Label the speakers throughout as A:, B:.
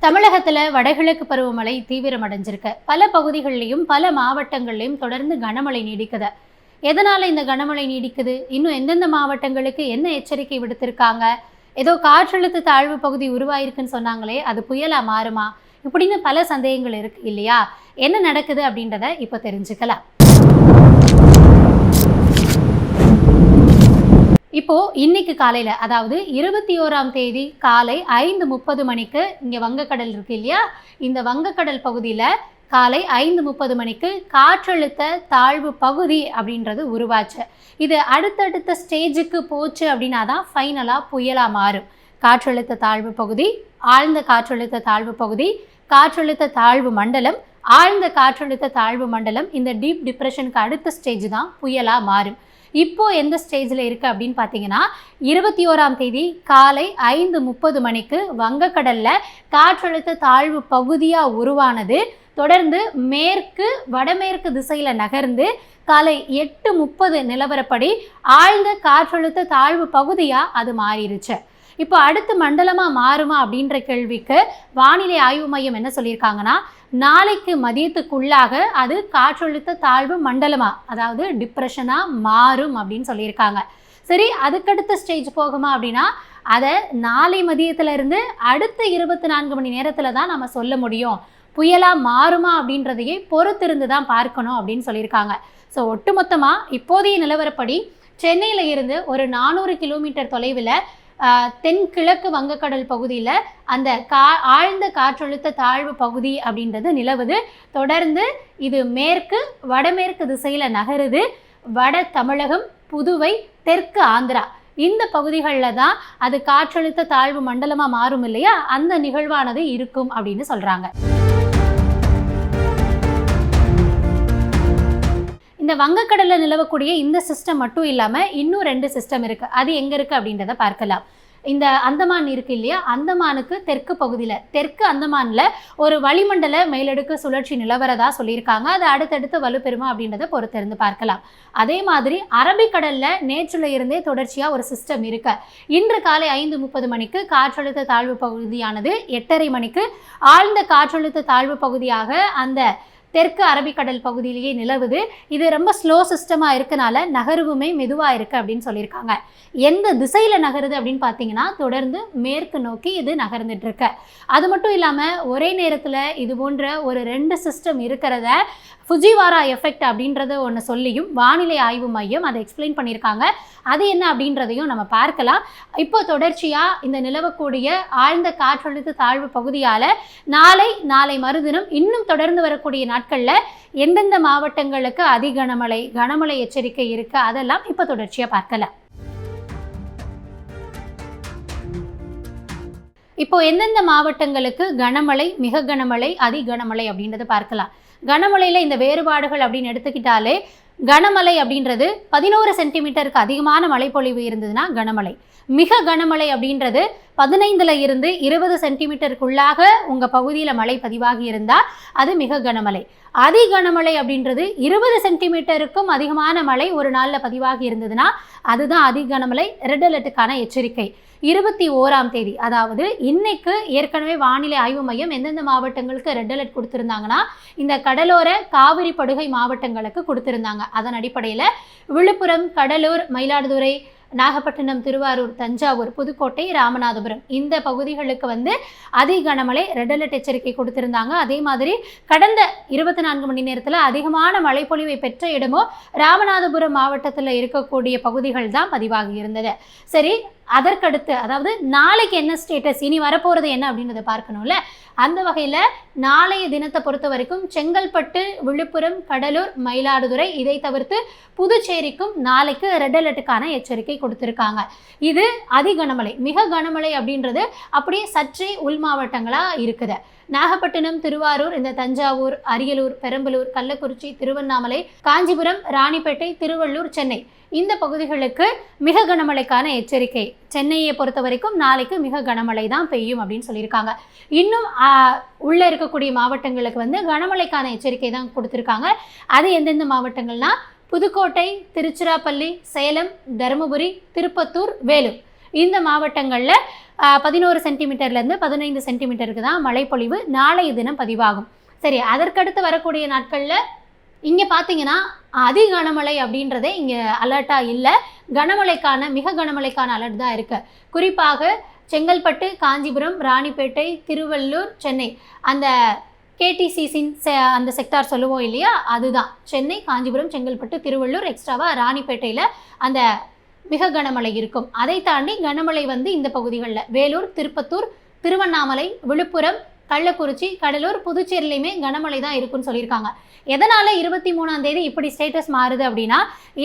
A: தமிழகத்துல வடகிழக்கு பருவமழை தீவிரமடைஞ்சிருக்கு. பல பகுதிகளிலையும் பல மாவட்டங்கள்லையும் தொடர்ந்து கனமழை நீடிக்குது. எதனால இந்த கனமழை நீடிக்குது? இன்னும் எந்தெந்த மாவட்டங்களுக்கு என்ன எச்சரிக்கை விடுத்திருக்காங்க? ஏதோ காற்றழுத்த தாழ்வு பகுதி உருவாயிருக்குன்னு சொன்னாங்களே, அது புயலா மாறுமா? இப்படின்னு பல சந்தேகங்கள் இருக்கு இல்லையா? என்ன நடக்குது அப்படின்றத இப்போ தெரிஞ்சுக்கலாம். இப்போ இன்னைக்கு காலையில, அதாவது 21ஆம் தேதி காலை 5:30 மணிக்கு இங்க வங்கக்கடல் இருக்கு இல்லையா, இந்த வங்கக்கடல் பகுதியில காலை 5:30 மணிக்கு காற்றழுத்த தாழ்வு பகுதி அப்படின்றது உருவாச்சு. இது அடுத்தடுத்த ஸ்டேஜுக்கு போச்சு அப்படின்னா தான் ஃபைனலாக புயலாக மாறும். காற்றழுத்த தாழ்வு பகுதி, ஆழ்ந்த காற்றழுத்த தாழ்வு பகுதி, காற்றழுத்த தாழ்வு மண்டலம், ஆழ்ந்த காற்றழுத்த தாழ்வு மண்டலம், இந்த டீப் டிப்ரெஷனுக்கு அடுத்த ஸ்டேஜ் தான் புயலாக மாறும். இப்போ எந்த ஸ்டேஜில் இருக்குது அப்படின்னு பார்த்தீங்கன்னா, 21ஆம் தேதி காலை 5:30 மணிக்கு வங்கக்கடலில் காற்றழுத்த தாழ்வு பகுதியாக உருவானது தொடர்ந்து மேற்கு வடமேற்கு திசையில் நகர்ந்து காலை 8:30 நிலவரப்படி ஆழ்ந்த காற்றழுத்த தாழ்வு பகுதியாக அது மாறிடுச்சு. இப்போ அடுத்து மண்டலமாக மாறுமா அப்படின்ற கேள்விக்கு வானிலை ஆய்வு மையம் என்ன சொல்லியிருக்காங்கன்னா, நாளைக்கு மதியத்துக்குள்ளாக அது காற்றழுத்த தாழ்வு மண்டலமாக, அதாவது டிப்ரெஷனாக மாறும் அப்படின்னு சொல்லியிருக்காங்க. சரி, அதுக்கடுத்த ஸ்டேஜ் போகுமா அப்படின்னா, அதை நாளை மதியத்திலிருந்து அடுத்த 24 மணி நேரத்தில் தான் நம்ம சொல்ல முடியும். புயலாக மாறுமா அப்படின்றதையே பொறுத்திருந்து தான் பார்க்கணும் அப்படின்னு சொல்லியிருக்காங்க. ஸோ ஒட்டுமொத்தமாக இப்போதைய நிலவரப்படி சென்னையில் இருந்து ஒரு 400 கிலோமீட்டர் தொலைவில் தென்கிழக்கு வங்கக்கடல் பகுதியில் அந்த ஆழ்ந்த காற்றழுத்த தாழ்வு பகுதி அப்படின்றது நிலவுது. தொடர்ந்து இது மேற்கு வடமேற்கு திசையில் நகருது. வட தமிழகம், புதுவை, தெற்கு ஆந்திரா இந்த பகுதிகளில் தான் அது காற்றழுத்த தாழ்வு மண்டலமாக மாறும் இல்லையா, அந்த நிகழ்வானது இருக்கும் அப்படின்னு சொல்கிறாங்க. இந்த வங்கக்கடலில் நிலவக்கூடிய இந்த சிஸ்டம் மட்டும் இல்லாமல் இன்னும் 2 சிஸ்டம் இருக்குது. அது எங்கே இருக்குது அப்படின்றத பார்க்கலாம். இந்த அந்தமான் இருக்குது இல்லையா, அந்தமானுக்கு தெற்கு பகுதியில், தெற்கு அந்தமானில் ஒரு வளிமண்டல மேலடுக்கு சுழற்சி நிலவரதா சொல்லியிருக்காங்க. அது அடுத்தடுத்து வலுப்பெறுமா அப்படின்றத பொறுத்திருந்து பார்க்கலாம். அதே மாதிரி அரபிக்கடலில் நேற்றுல இருந்தே தொடர்ச்சியாக ஒரு சிஸ்டம் இருக்கு. இன்று காலை 5:30 மணிக்கு காற்றழுத்த தாழ்வு பகுதியானது 8:30 மணிக்கு ஆழ்ந்த காற்றழுத்த தாழ்வு பகுதியாக அந்த தெற்கு அரபிக்கடல் பகுதியிலேயே நிலவுது. இது ரொம்ப ஸ்லோ சிஸ்டமாக இருக்கனால நகர்வுமே மெதுவாக இருக்குது அப்படின்னு சொல்லியிருக்காங்க. எந்த திசையில் நகருது அப்படின்னு பார்த்தீங்கன்னா, தொடர்ந்து மேற்கு நோக்கி இது நகர்ந்துட்டு இருக்கு. அது மட்டும் இல்லாமல் ஒரே நேரத்தில் இது போன்ற ஒரு 2 சிஸ்டம் இருக்கிறத ஃபுஜிவாரா எஃபெக்ட் அப்படின்றத ஒன்று சொல்லியும் வானிலை ஆய்வு மையம் அதை எக்ஸ்பிளைன் பண்ணியிருக்காங்க. அது என்ன அப்படின்றதையும் நம்ம பார்க்கலாம். இப்போ தொடர்ச்சியாக இந்த நிலவக்கூடிய ஆழ்ந்த காற்றழுத்த தாழ்வு பகுதியால் நாளை மறுதினம் இன்னும் தொடர்ந்து வரக்கூடிய நாட்களில் எந்தெந்த மாவட்டங்களுக்கு கனமழை எச்சரிக்கை இருக்குது, அதெல்லாம் இப்போ தொடர்ச்சியாக பார்க்கலாம். இப்போ எந்தெந்த மாவட்டங்களுக்கு கனமழை, மிக கனமழை, அதி கனமழை அப்படின்றத பார்க்கலாம். கனமழையில் இந்த வேறுபாடுகள் அப்படின்னு எடுத்துக்கிட்டாலே, கனமழை அப்படின்றது 11 சென்டிமீட்டருக்கு அதிகமான மழைப்பொழிவு இருந்ததுன்னா கனமழை. மிக கனமழை அப்படின்றது 15 இருந்து 20 சென்டிமீட்டருக்குள்ளாக உங்கள் பகுதியில் மழை பதிவாகி இருந்தால் அது மிக கனமழை. அதி கனமழை அப்படின்றது 20 சென்டிமீட்டருக்கும் அதிகமான மழை ஒரு நாளில் பதிவாகி இருந்ததுன்னா அதுதான் அதி கனமழை. ரெட் அலர்ட்டுக்கான எச்சரிக்கை 21ஆம் தேதி, அதாவது இன்னைக்கு ஏற்கனவே வானிலை ஆய்வு மையம் எந்தெந்த மாவட்டங்களுக்கு ரெட் அலர்ட் கொடுத்துருந்தாங்கன்னா, இந்த கடலோர காவிரி படுகை மாவட்டங்களுக்கு கொடுத்துருந்தாங்க. அதன் அடிப்படையில் விழுப்புரம், கடலூர், மயிலாடுதுறை, நாகப்பட்டினம், திருவாரூர், தஞ்சாவூர், புதுக்கோட்டை, ராமநாதபுரம் இந்த பகுதிகளுக்கு அதி கனமழை ரெட் அலர்ட் எச்சரிக்கை கொடுத்திருந்தாங்க. அதே மாதிரி கடந்த 24 மணி நேரத்தில் அதிகமான மழைப்பொழிவை பெற்ற இடமோ ராமநாதபுரம் மாவட்டத்தில் இருக்கக்கூடிய பகுதிகள் தான் பதிவாகி இருந்தது. சரி, அதற்கடுத்து அதாவது நாளைக்கு என்ன ஸ்டேட்டஸ், இனி வரப்போகிறது என்ன அப்படின்றத பார்க்கணும்ல. அந்த வகையில் நாளைய தினத்தை பொறுத்த வரைக்கும் செங்கல்பட்டு, விழுப்புரம், கடலூர், மயிலாடுதுறை இதை தவிர்த்து புதுச்சேரிக்கும் நாளைக்கு ரெட் அலர்ட்டுக்கான எச்சரிக்கை கொடுத்துருக்காங்க. இது அதி கனமழை. மிக கனமழை அப்படின்றது அப்படியே சற்றே உள் மாவட்டங்களாக இருக்குது. நாகப்பட்டினம், திருவாரூர், இந்த தஞ்சாவூர், அரியலூர், பெரம்பலூர், கள்ளக்குறிச்சி, திருவண்ணாமலை, காஞ்சிபுரம், ராணிப்பேட்டை, திருவள்ளூர், சென்னை இந்த பகுதிகளுக்கு மிக கனமழைக்கான எச்சரிக்கை. சென்னையை பொறுத்த வரைக்கும் நாளைக்கு மிக கனமழை தான் பெய்யும் அப்படின்னு சொல்லியிருக்காங்க. இன்னும் உள்ளே இருக்கக்கூடிய மாவட்டங்களுக்கு கனமழைக்கான எச்சரிக்கை தான் கொடுத்துருக்காங்க. அது எந்தெந்த மாவட்டங்கள்னா, புதுக்கோட்டை, திருச்சிராப்பள்ளி, சேலம், தருமபுரி, திருப்பத்தூர், வேலூர் இந்த மாவட்டங்களில் 11 சென்டிமீட்டர்லேருந்து 15 சென்டிமீட்டருக்கு தான் மழைப்பொழிவு நாளைய தினம் பதிவாகும். சரி, அதற்கடுத்து வரக்கூடிய நாட்களில் இங்கே பார்த்தீங்கன்னா அதி கனமழை அப்படின்றதே இங்கே அலர்ட்டாக இல்லை. மிக கனமழைக்கான அலர்ட் தான் இருக்குது. குறிப்பாக செங்கல்பட்டு, காஞ்சிபுரம், ராணிப்பேட்டை, திருவள்ளூர், சென்னை, அந்த கேடிசிசின் அந்த செக்டார் சொல்லுவோம் இல்லையா, அதுதான் சென்னை, காஞ்சிபுரம், செங்கல்பட்டு, திருவள்ளூர், எக்ஸ்ட்ராவாக ராணிப்பேட்டையில் அந்த மிக கனமழை இருக்கும். அதை தாண்டி கனமழை இந்த பகுதிகளில் வேலூர், திருப்பத்தூர், திருவண்ணாமலை, விழுப்புரம், கள்ளக்குறிச்சி, கடலூர், புதுச்சேரியிலையுமே கனமழை தான் இருக்குன்னு சொல்லியிருக்காங்க. எதனால் 23ஆம் தேதி இப்படி ஸ்டேட்டஸ் மாறுது அப்படின்னா,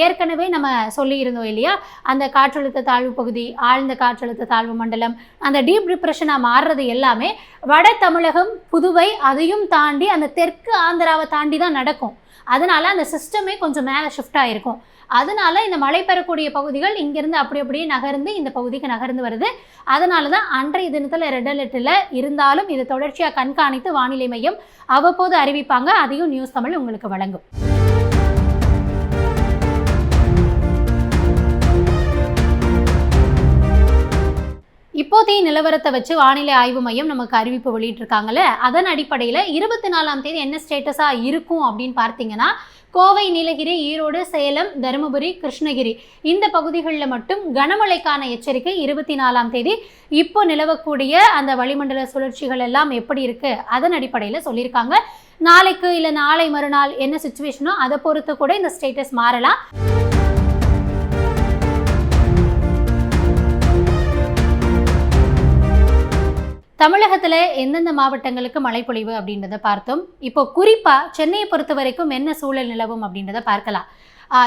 A: ஏற்கனவே நம்ம சொல்லியிருந்தோம் இல்லையா, அந்த காற்றழுத்த தாழ்வு பகுதி, ஆழ்ந்த காற்றழுத்த தாழ்வு மண்டலம், அந்த டீப் டிப்ரெஷனாக மாறுறது எல்லாமே வட தமிழகம், புதுவை, அதையும் தாண்டி அந்த தெற்கு ஆந்திராவை தாண்டி தான் நடக்கும். அதனால் அந்த சிஸ்டமே கொஞ்சம் மேலே ஷிஃப்ட் ஆகிருக்கும். அதனால இந்த மழை பெறக்கூடிய பகுதிகள் இங்கிருந்து அப்படியே நகர்ந்து இந்த பகுதிக்கு நகர்ந்து வருது. அதனால தான் அன்றைய தினத்தில் ரெட் அலர்ட்டில் இருந்தாலும் இதை தொடர்ச்சியாக கண்காணித்து வானிலை மையம் அவ்வப்போது அறிவிப்பாங்க. அதையும் நியூஸ் தமிழ் உங்களுக்கு வழங்கும். இப்போதைய நிலவரத்தை வச்சு வானிலை ஆய்வு மையம் நமக்கு அறிவிப்பு வெளியிட்டிருக்காங்கல்ல, அதன் அடிப்படையில் 24ஆம் தேதி என்ன ஸ்டேட்டஸாக இருக்கும் அப்படின்னு பார்த்தீங்கன்னா, கோவை, நீலகிரி, ஈரோடு, சேலம், தருமபுரி, கிருஷ்ணகிரி இந்த பகுதிகளில் மட்டும் கனமழைக்கான எச்சரிக்கை 24ஆம் தேதி இப்போ நிலவக்கூடிய அந்த வளிமண்டல சுழற்சிகள் எல்லாம் எப்படி இருக்குது அதன் அடிப்படையில் சொல்லியிருக்காங்க. நாளைக்கு இல்லை நாளை மறுநாள் என்ன சிச்சுவேஷனோ அதை பொறுத்து கூட இந்த ஸ்டேட்டஸ் மாறலாம். தமிழகத்தில் எந்தெந்த மாவட்டங்களுக்கு மழைப்பொழிவு அப்படின்றத பார்த்தோம். இப்போ குறிப்பாக சென்னையை பொறுத்த வரைக்கும் என்ன சூழல் நிலவும் அப்படின்றத பார்க்கலாம்.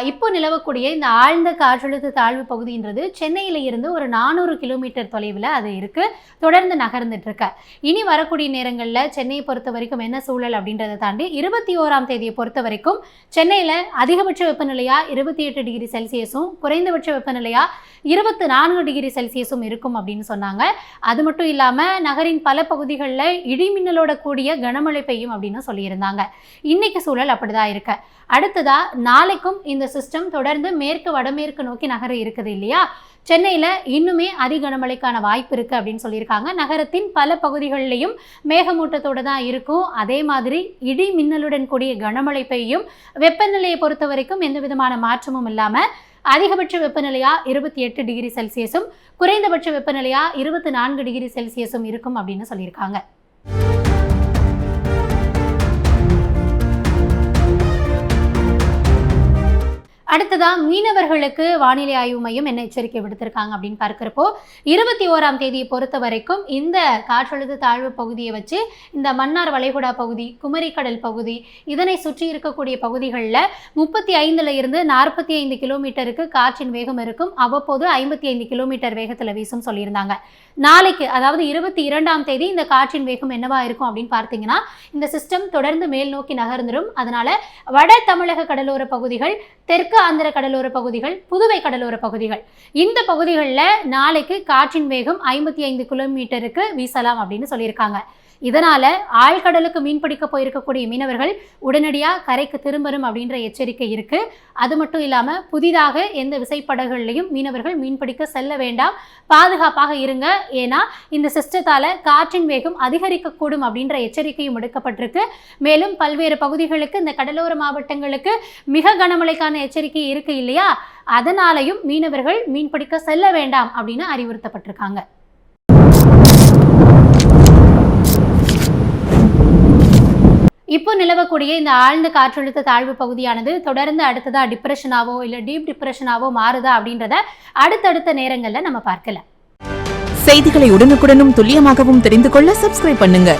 A: இப்போ நிலவக்கூடிய இந்த ஆழ்ந்த காற்றழுத்த தாழ்வு பகுதின்றது சென்னையில் இருந்து ஒரு 400 கிலோமீட்டர் தொலைவில் அது இருக்குது, தொடர்ந்து நகர்ந்துட்டு இருக்க. இனி வரக்கூடிய நேரங்களில் சென்னையை பொறுத்த வரைக்கும் என்ன சூழல் அப்படின்றத தாண்டி 21ஆம் தேதியை பொறுத்த வரைக்கும் சென்னையில் அதிகபட்ச வெப்பநிலையாக 28 டிகிரி செல்சியஸும் குறைந்தபட்ச வெப்பநிலையாக 24 டிகிரி செல்சியஸும் இருக்கும் அப்படின்னு சொன்னாங்க. அது மட்டும் இல்லாமல் நகரின் பல பகுதிகளில் இடிமின்னலோட கூடிய கனமழை பெய்யும் அப்படின்னு சொல்லியிருந்தாங்க. இன்னைக்கு சூழல் அப்படிதான் இருக்கு. அடுத்ததா நாளைக்கும் இந்த சிஸ்டம் தொடர்ந்து மேற்கு வடமேற்கு நோக்கி நகர இருக்குது இல்லையா, சென்னையில் இன்னுமே அதி கனமழைக்கான வாய்ப்பு இருக்குது அப்படின்னு சொல்லியிருக்காங்க. நகரத்தின் பல பகுதிகளிலையும் மேகமூட்டத்தோடு தான் இருக்கும். அதே மாதிரி இடி மின்னலுடன் கூடிய கனமழை பெய்யும். வெப்பநிலையை பொறுத்த வரைக்கும் எந்த விதமான மாற்றமும் இல்லாமல் அதிகபட்ச வெப்பநிலையாக 28 டிகிரி செல்சியஸும் குறைந்தபட்ச வெப்பநிலையாக 24 டிகிரி செல்சியஸும் இருக்கும் அப்படின்னு சொல்லியிருக்காங்க. அடுத்ததா மீனவர்களுக்கு வானிலை ஆய்வு மையம் என்ன எச்சரிக்கை விடுத்திருக்காங்க அப்படின்னு பார்க்கிறப்போ, 21ஆம் தேதியை பொறுத்த வரைக்கும் இந்த காற்றழுத்த தாழ்வு பகுதியை வச்சு இந்த மன்னார் வளைகுடா பகுதி, குமரிக்கடல் பகுதி, இதனை சுற்றி இருக்கக்கூடிய பகுதிகளில் 35 இருந்து 45 கிலோமீட்டருக்கு காற்றின் வேகம் இருக்கும். அவ்வப்போது 55 கிலோமீட்டர் வேகத்தில் வீசும் சொல்லியிருந்தாங்க. நாளைக்கு அதாவது 22ஆம் தேதி இந்த காற்றின் வேகம் என்னவா இருக்கும் அப்படின்னு பார்த்தீங்கன்னா, இந்த சிஸ்டம் தொடர்ந்து மேல் நோக்கி நகர்ந்துடும். அதனால வட தமிழக கடலோர பகுதிகள், தெற்கு ஆந்திர கடலோர பகுதிகள், புதுவை கடலோர பகுதிகள், இந்த பகுதிகளில் நாளைக்கு காற்றின் வேகம் 55 கிலோமீட்டருக்கு வீசலாம் அப்படின்னு சொல்லியிருக்காங்க. இதனால ஆழ்கடலுக்கு மீன்பிடிக்க போயிருக்கக்கூடிய மீனவர்கள் உடனடியாக கரைக்கு திரும்பணும் அப்படின்ற எச்சரிக்கை இருக்கு. அது மட்டும் இல்லாம புதிதாக எந்த விசைப்படகுகளையும் மீனவர்கள் மீன்பிடிக்க செல்ல வேண்டாம், பாதுகாப்பாக இருங்க. ஏன்னா இந்த சிஸ்டத்தால காற்றின் வேகம் அதிகரிக்கக்கூடும் அப்படின்ற எச்சரிக்கையும் எடுக்கப்பட்டிருக்கு. மேலும் பல்வேறு பகுதிகளுக்கு இந்த கடலோர மாவட்டங்களுக்கு மிக கனமழைக்கான எச்சரிக்கை இருக்கு இல்லையா, அதனாலையும் மீனவர்கள் மீன்பிடிக்க செல்ல வேண்டாம் அப்படின்னு அறிவுறுத்தப்பட்டிருக்காங்க. இப்போ நிலவக்கூடிய இந்த ஆழ்ந்த காற்றழுத்த தாழ்வு பகுதியானது தொடர்ந்து அடுத்ததா டிப்ரெஷனாவோ இல்லை டீப் டிப்ரெஷனாவோ மாறுதா அப்படின்றத அடுத்தடுத்த நேரங்களில் நம்ம பார்க்கலாம்.
B: செய்திகளை உடனுக்குடனும் துல்லியமாகவும் தெரிந்து கொள்ள சப்ஸ்கிரைப் பண்ணுங்க.